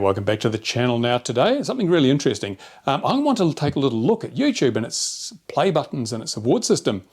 welcome back to the channel. Now today, something really interesting. I want to take a little look at YouTube and its play buttons and its award system.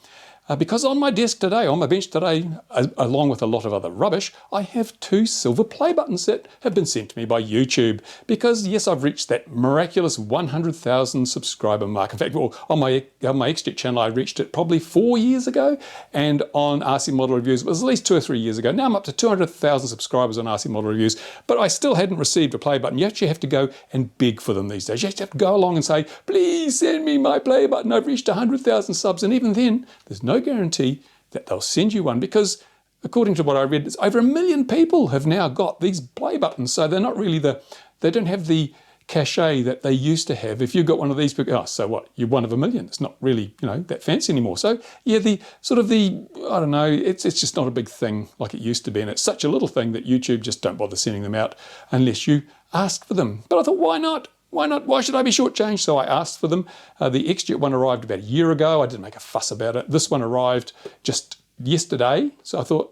Because on my desk today, on my bench today, along with a lot of other rubbish, I have 2 silver play buttons that have been sent to me by YouTube. Because yes, I've reached that miraculous 100,000 subscriber mark. In fact, well, on my XJet channel, I reached it probably 4 years ago. And on RC Model Reviews, it was at least 2 or 3 years ago. Now I'm up to 200,000 subscribers on RC Model Reviews, but I still hadn't received a play button. You actually have to go and beg for them these days. You have to go along and say, please send me my play button. I've reached 100,000 subs. And even then, there's no guarantee that they'll send you one, because according to what I read, it's over 1 million people have now got these play buttons. So they're not really they don't have the cachet that they used to have. If you've got one of these, oh, so what? You're one of 1 million. It's not really, that fancy anymore. So yeah, I don't know, it's just not a big thing like it used to be. And it's such a little thing that YouTube just don't bother sending them out unless you ask for them. But I thought, why not? Why not? Why should I be shortchanged? So I asked for them. The XJet one arrived about a year ago. I didn't make a fuss about it. This one arrived just yesterday. So I thought,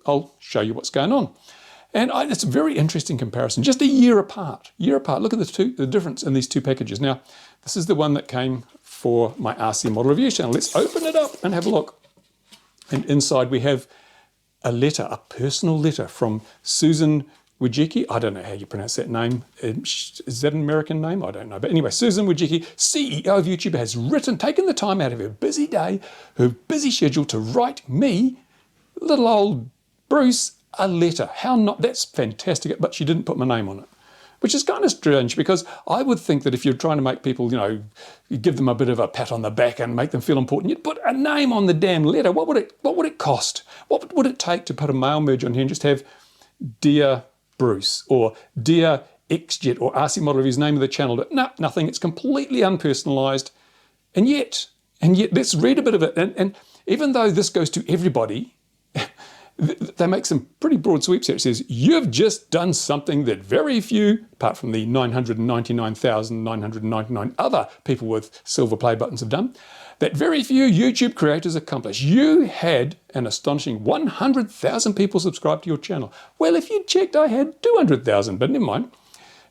I'll show you what's going on. And it's a very interesting comparison, just a year apart. Look at the difference in these 2 packages. Now, this is the one that came for my RC Model Review channel. Let's open it up and have a look. And inside we have a letter, a personal letter from Susan Wojcicki. I don't know how you pronounce that name. Is that an American name? I don't know. But anyway, Susan Wojcicki, CEO of YouTube, has taken the time out of her busy day, her busy schedule, to write me, little old Bruce, a letter. How not? That's fantastic. But she didn't put my name on it, which is kind of strange, because I would think that if you're trying to make people, you give them a bit of a pat on the back and make them feel important, you'd put a name on the damn letter. What would it cost? What would it take to put a mail merge on here and just have Dear Bruce or Dear XJet or RC Model Review's name of the channel? No, nothing. It's completely unpersonalized. And yet, let's read a bit of it. And even though this goes to everybody, they make some pretty broad sweeps here. It says, you've just done something that very few, apart from the 999,999 other people with silver play buttons have done, that very few YouTube creators accomplish. You had an astonishing 100,000 people subscribe to your channel. Well, if you checked, I had 200,000, but never mind.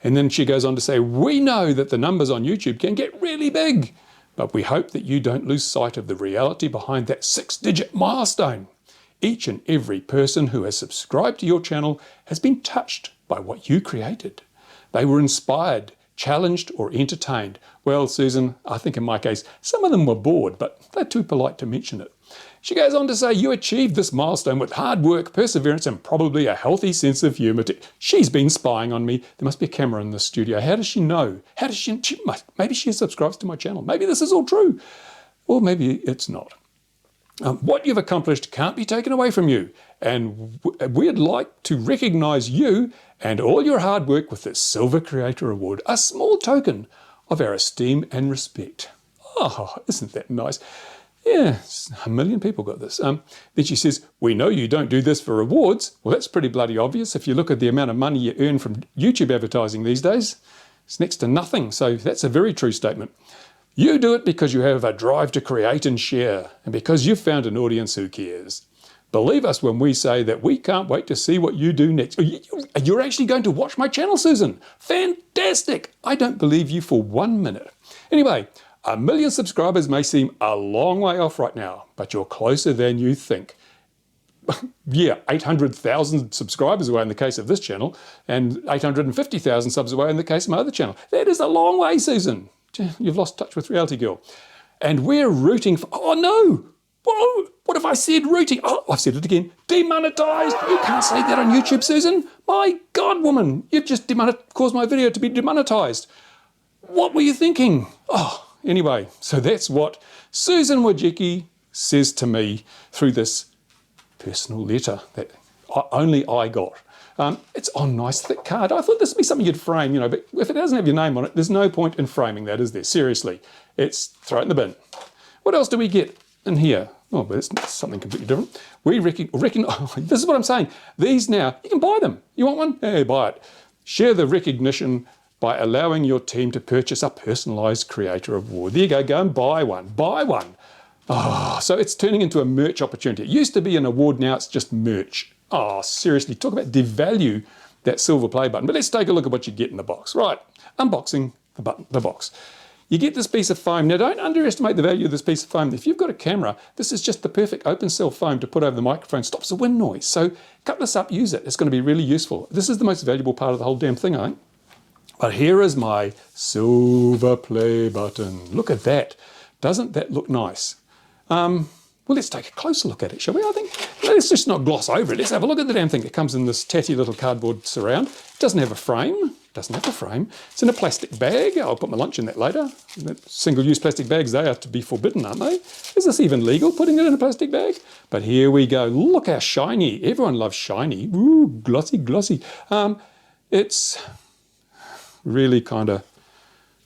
And then she goes on to say, we know that the numbers on YouTube can get really big, but we hope that you don't lose sight of the reality behind that 6-digit milestone. Each and every person who has subscribed to your channel has been touched by what you created. They were inspired, challenged, or entertained. Well, Susan, I think in my case, some of them were bored, but they're too polite to mention it. She goes on to say, you achieved this milestone with hard work, perseverance, and probably a healthy sense of humour. She's been spying on me. There must be a camera in the studio. How does she know? Maybe she subscribes to my channel. Maybe this is all true. Or maybe it's not. What you've accomplished can't be taken away from you, and we'd like to recognise you and all your hard work with this Silver Creator Award, a small token of our esteem and respect. Oh, isn't that nice? Yeah, 1 million people got this. Then she says, we know you don't do this for rewards. Well, that's pretty bloody obvious. If you look at the amount of money you earn from YouTube advertising these days, it's next to nothing. So that's a very true statement. You do it because you have a drive to create and share, and because you've found an audience who cares. Believe us when we say that we can't wait to see what you do next. You're actually going to watch my channel, Susan. Fantastic. I don't believe you for 1 minute. Anyway, 1 million subscribers may seem a long way off right now, but you're closer than you think. Yeah, 800,000 subscribers away in the case of this channel, and 850,000 subs away in the case of my other channel. That is a long way, Susan. You've lost touch with reality, girl. And we're rooting for... Oh, no! Whoa! What have I said? Rooting... Oh, I've said it again. Demonetized! You can't say that on YouTube, Susan. My God, woman. You've just caused my video to be demonetized. What were you thinking? Oh, anyway. So that's what Susan Wojcicki says to me through this personal letter that only I got. It's on a nice thick card. I thought this would be something you'd frame, but if it doesn't have your name on it, there's no point in framing that, is there? Seriously, it's throw it in the bin. What else do we get in here? Oh, but it's something completely different. We reckon this is what I'm saying. These now, you can buy them. You want one? Hey, buy it. Share the recognition by allowing your team to purchase a personalised creator award. There you go, go and buy one. Buy one. Oh, so it's turning into a merch opportunity. It used to be an award, now it's just merch. Oh, seriously, talk about devalue that silver play button. But let's take a look at what you get in the box. Right, unboxing the box. You get this piece of foam. Now, don't underestimate the value of this piece of foam. If you've got a camera, this is just the perfect open cell foam to put over the microphone. Stops the wind noise. So cut this up, use it. It's going to be really useful. This is the most valuable part of the whole damn thing, I think. But here is my silver play button. Look at that. Doesn't that look nice? Well, let's take a closer look at it, shall we? I think let's just not gloss over it. Let's have a look at the damn thing. It comes in this tatty little cardboard surround. It doesn't have a frame. Doesn't have a frame. It's in a plastic bag. I'll put my lunch in that later. Single-use plastic bags, they are to be forbidden, aren't they? Is this even legal, putting it in a plastic bag? But here we go. Look how shiny. Everyone loves shiny. Ooh, glossy, glossy. It's really kind of,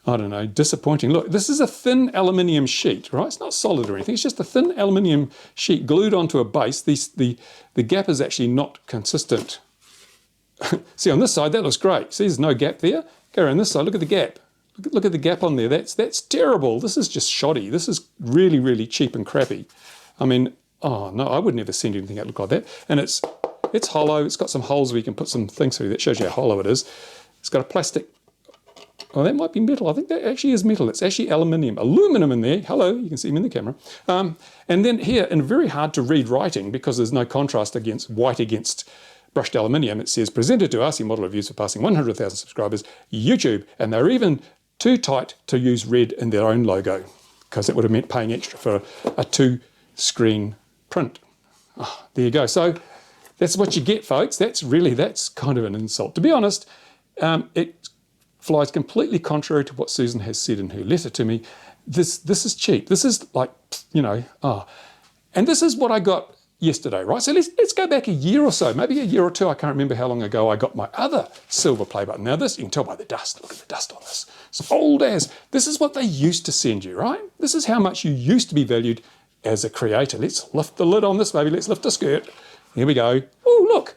I don't know, disappointing. Look, this is a thin aluminium sheet, right? It's not solid or anything. It's just a thin aluminium sheet glued onto a base. The gap is actually not consistent. See, on this side, that looks great. See, there's no gap there. Go around this side, look at the gap. Look at the gap on there. That's terrible. This is just shoddy. This is really, really cheap and crappy. I mean, oh no, I would never send anything that looked like that. And it's hollow. It's got some holes where you can put some things through. That shows you how hollow it is. It's got a plastic. Oh, that might be metal. I think that actually is metal. It's actually aluminium. Aluminum in there. Hello, you can see them in the camera. And then here, in very hard to read writing, because there's no contrast against white against brushed aluminium, it says, presented to RC Model Reviews for passing 100,000 subscribers, YouTube. And they're even too tight to use red in their own logo, because it would have meant paying extra for a 2-screen print. Oh, there you go. So that's what you get, folks. That's kind of an insult. To be honest, it flies completely contrary to what Susan has said in her letter to me. This is cheap. This is like, you know, and this is what I got yesterday, right? So let's go back a year or so, maybe a year or two. I can't remember how long ago I got my other silver play button. Now this, you can tell by the dust. Look at the dust on this. It's old as. This is what they used to send you, right? This is how much you used to be valued as a creator. Let's lift the lid on this, baby. Let's lift the skirt. Here we go. Oh, look.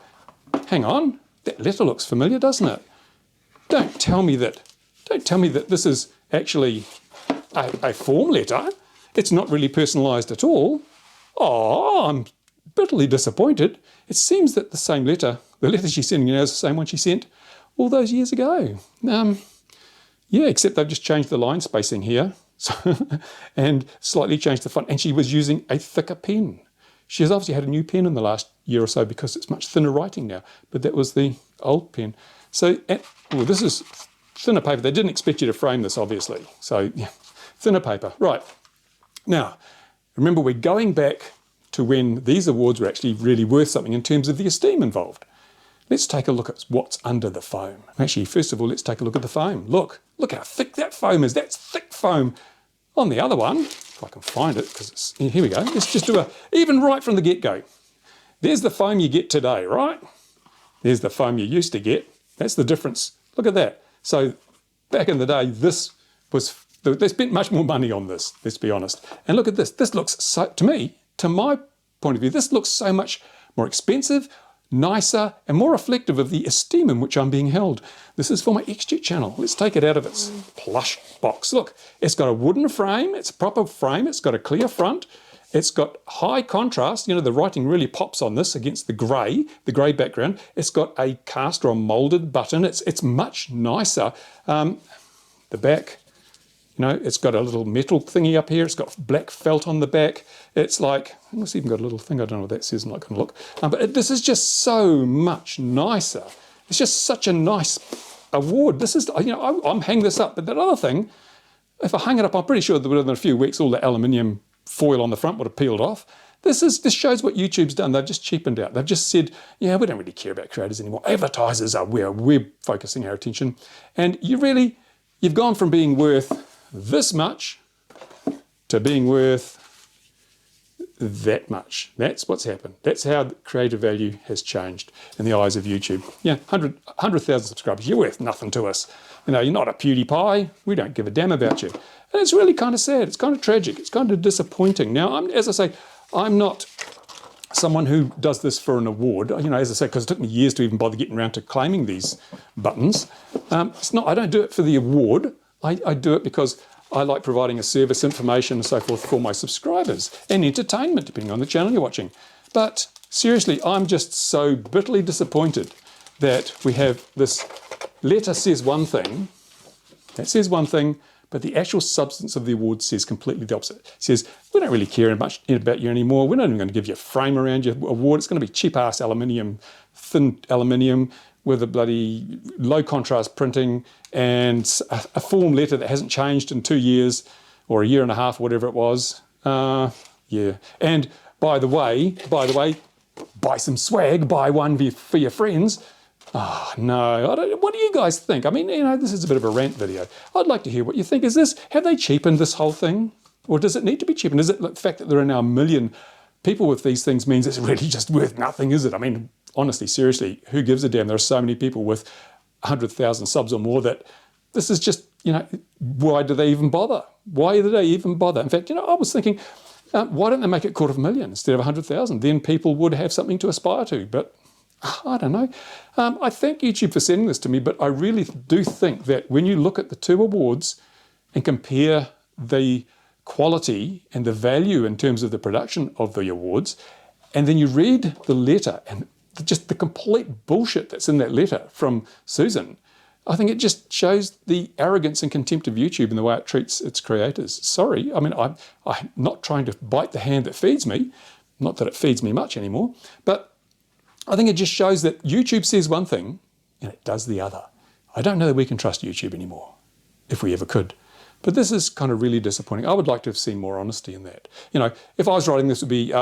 Hang on. That letter looks familiar, doesn't it? Don't tell me that this is actually a form letter. It's not really personalised at all. Oh, I'm bitterly disappointed. It seems that the letter she's sending you now is the same one she sent all those years ago. Yeah, except they've just changed the line spacing here and slightly changed the font. And she was using a thicker pen. She has obviously had a new pen in the last year or so because it's much thinner writing now. But that was the old pen. So, this is thinner paper. They didn't expect you to frame this, obviously. So, yeah, thinner paper. Right. Now, remember, we're going back to when these awards were actually really worth something in terms of the esteem involved. Let's take a look at what's under the foam. Actually, first of all, let's take a look at the foam. Look how thick that foam is. That's thick foam. On the other one, if I can find it, because it's, here we go. Let's just do even right from the get-go. There's the foam you get today, right? There's the foam you used to get. That's the difference. Look at that. So back in the day, they spent much more money on this, let's be honest. And look at this. This looks so, to my point of view, this looks so much more expensive, nicer, and more reflective of the esteem in which I'm being held. This is for my XTube channel. Let's take it out of its plush box. Look, it's got a wooden frame. It's a proper frame. It's got a clear front. It's got high contrast. You know, the writing really pops on this against the grey background. It's got a cast or a moulded button. It's much nicer. The back, you know, it's got a little metal thingy up here. It's got black felt on the back. It's like, it's even got a little thing. I don't know what that says. I'm not going to look. But this is just so much nicer. It's just such a nice award. This is, you know, I'm hanging this up. But that other thing, if I hang it up, I'm pretty sure that within a few weeks, all the aluminium foil on the front would have peeled off. This shows what YouTube's done. They've just cheapened out. They've just said, yeah, we don't really care about creators anymore. Advertisers are where we're focusing our attention. And you've gone from being worth this much to being worth that much. That's what's happened. That's how the creative value has changed in the eyes of YouTube. Yeah, 100,000 subscribers. You're worth nothing to us. You know, you're not a PewDiePie. We don't give a damn about you. And it's really kind of sad. It's kind of tragic. It's kind of disappointing. Now, as I say, I'm not someone who does this for an award. You know, as I say, because it took me years to even bother getting around to claiming these buttons. I don't do it for the award. I do it because I like providing a service, information and so forth for my subscribers and entertainment, depending on the channel you're watching. But seriously, I'm just so bitterly disappointed that we have this letter says one thing, that says one thing, but the actual substance of the award says completely the opposite. It says, we don't really care much about you anymore. We're not even going to give you a frame around your award. It's going to be cheap-ass aluminium, thin aluminium with a bloody low-contrast printing and a form letter that hasn't changed in 2 years or a year and a half, whatever it was. Yeah. And by the way, buy some swag, buy one for your friends. Oh, no, what do you guys think? I mean, this is a bit of a rant video. I'd like to hear what you think. Have they cheapened this whole thing? Or does it need to be cheapened? Is it the fact that there are now 1 million people with these things means it's really just worth nothing, is it? I mean, honestly, seriously, who gives a damn? There are so many people with 100,000 subs or more that this is just, why do they even bother? Why do they even bother? In fact, I was thinking, why don't they make it 250,000 instead of 100,000? Then people would have something to aspire to, but I don't know. I thank YouTube for sending this to me, but I really do think that when you look at the two awards and compare the quality and the value in terms of the production of the awards, and then you read the letter and just the complete bullshit that's in that letter from Susan, I think it just shows the arrogance and contempt of YouTube and the way it treats its creators. Sorry, I mean, I'm not trying to bite the hand that feeds me, not that it feeds me much anymore, but I think it just shows that YouTube says one thing and it does the other. I don't know that we can trust YouTube anymore, if we ever could. But this is kind of really disappointing. I would like to have seen more honesty in that. If I was writing this, it would be,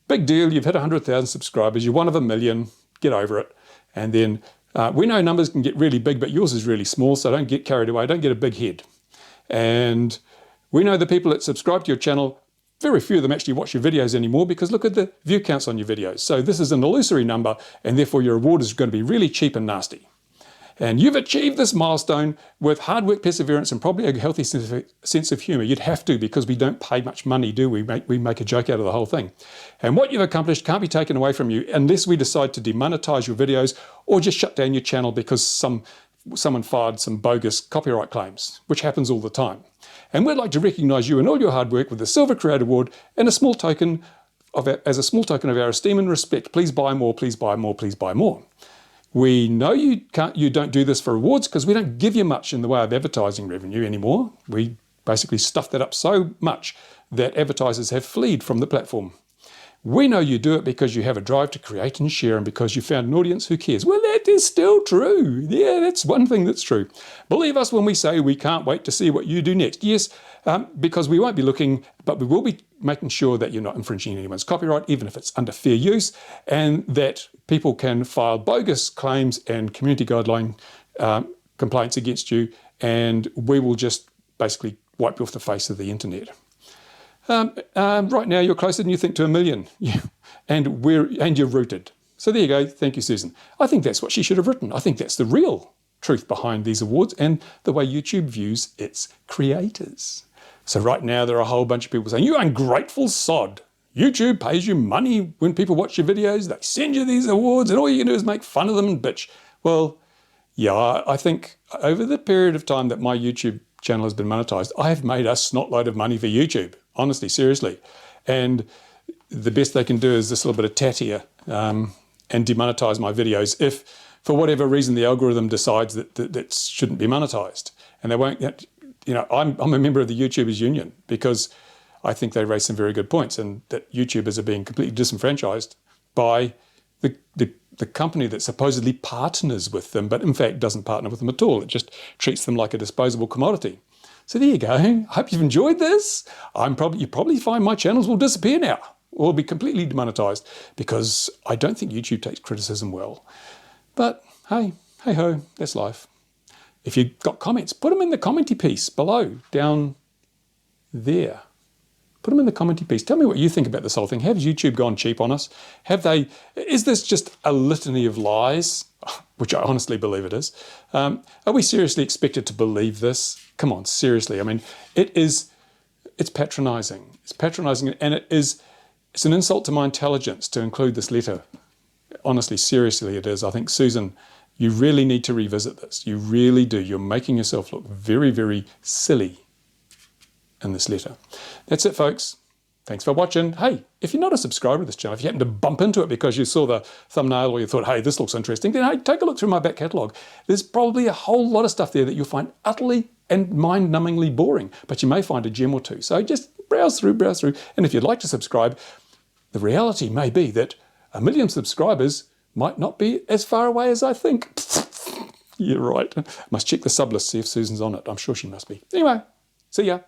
big deal, you've hit 100,000 subscribers, you're one of 1 million, get over it. And then we know numbers can get really big, but yours is really small, so don't get carried away, don't get a big head. And we know the people that subscribe to your channel, very few of them actually watch your videos anymore because look at the view counts on your videos. So this is an illusory number, and therefore your reward is going to be really cheap and nasty. And you've achieved this milestone with hard work, perseverance, and probably a healthy sense of humour. You'd have to, because we don't pay much money, do we? We make a joke out of the whole thing. And what you've accomplished can't be taken away from you unless we decide to demonetize your videos or just shut down your channel because someone filed some bogus copyright claims, which happens all the time. And we'd like to recognise you and all your hard work with the Silver Creator Award and as a small token of our esteem and respect. Please buy more, please buy more, please buy more. We know you don't do this for awards because we don't give you much in the way of advertising revenue anymore. We basically stuffed that up so much that advertisers have fled from the platform. We know you do it because you have a drive to create and share and because you found an audience who cares. Well, that is still true. Yeah, that's one thing that's true. Believe us when we say we can't wait to see what you do next. Yes, because we won't be looking, but we will be making sure that you're not infringing anyone's copyright, even if it's under fair use, and that people can file bogus claims and community guideline complaints against you, and we will just basically wipe you off the face of the internet. Right now you're closer than you think to 1 million, and you're rooted. So there you go. Thank you, Susan. I think that's what she should have written. I think that's the real truth behind these awards and the way YouTube views its creators. So right now there are a whole bunch of people saying, you ungrateful sod. YouTube pays you money when people watch your videos. They send you these awards and all you can do is make fun of them and bitch. Well, yeah, I think over the period of time that my YouTube channel has been monetized, I have made a snotload of money for YouTube. Honestly, seriously. And the best they can do is this little bit of tat here and demonetize my videos if, for whatever reason, the algorithm decides that shouldn't be monetized. And they won't, I'm a member of the YouTubers Union because I think they raise some very good points and that YouTubers are being completely disenfranchised by the company that supposedly partners with them, but in fact doesn't partner with them at all. It just treats them like a disposable commodity. So there you go. I hope you've enjoyed this. You probably find my channels will disappear now or be completely demonetized because I don't think YouTube takes criticism well. But hey ho, that's life. If you've got comments, put them in the commenty piece below, down there. Put them in the commenty piece. Tell me what you think about this whole thing. Has YouTube gone cheap on us? Is this just a litany of lies? Which I honestly believe it is. Are we seriously expected to believe this? Come on, seriously. I mean, it's patronizing. It's patronizing, and it's an insult to my intelligence to include this letter. Honestly, seriously, it is. I think, Susan, you really need to revisit this. You really do. You're making yourself look very, very silly in this letter. That's it, folks. Thanks for watching. Hey, if you're not a subscriber to this channel, if you happen to bump into it because you saw the thumbnail or you thought, hey, this looks interesting, then hey, take a look through my back catalogue. There's probably a whole lot of stuff there that you'll find utterly and mind-numbingly boring, but you may find a gem or two. So just browse through. And if you'd like to subscribe, the reality may be that 1 million subscribers might not be as far away as I think. You're right. Must check the sub list, see if Susan's on it. I'm sure she must be. Anyway, see ya.